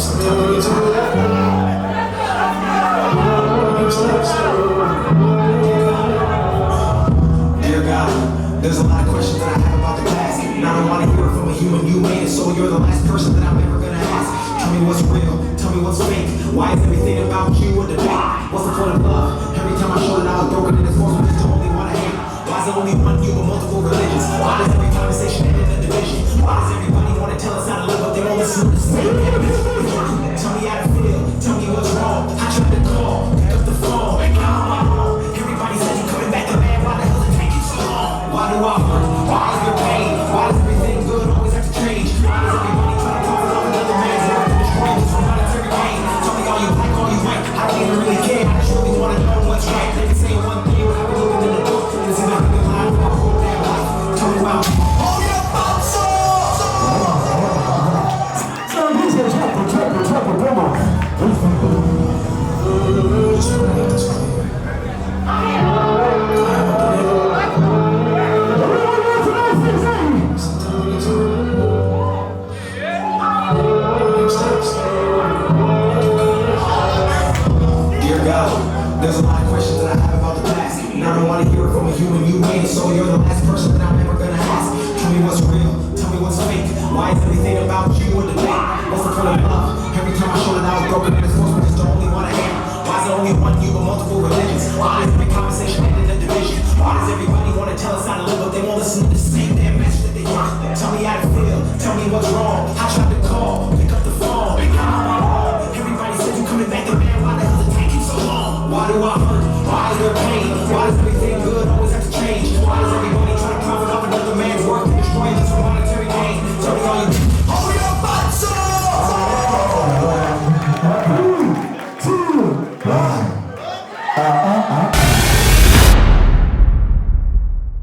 Dear God, there's a lot of questions that I have about the past, and I don't want to hear it from a human. You made it, so you're the last person that I'm ever gonna ask. Tell me what's real, tell me what's fake. Why is everything about you a debate? What's the point of love? Every time I show it, I was broken and it's forced me to only want to hate. Why is it only one you but multiple religions? Why does every conversation end in a division? Why does everybody want to tell us how to live, but they won't listen to the same? Tell me how to feel, tell me what's wrong. I tried to call, pick up the phone, and now I'm on home. Everybody says you're coming back to man, why the hell is it taking so long? Why do I hurt? Why is there pain? Why does everything good always have to change? Why does everybody try to profit off another man's work and destroy this for monetary gain? Tell me all you black, all you white, I don't even really care. I just really want to know what's right. They can say one thing, but I've been looking in the book, and it's either been lying for a whole damn life. Tell me why. Hold your bounce on! There's a lot of questions that I have about the past, and I don't want to hear it from a human. You made it, so you're the last person that I'm ever gonna ask. Tell me what's real, tell me what's fake. Why is everything about you a debate? What's the point of love? Every time I show it, I was broken and it's forced me to only want to hate. Why is it only one you but multiple religions? Why does every conversation end in a division? Why does everybody want to tell us how to live, but they won't listen to the same damn message that they hear? Tell me how to feel, tell me what's wrong. I try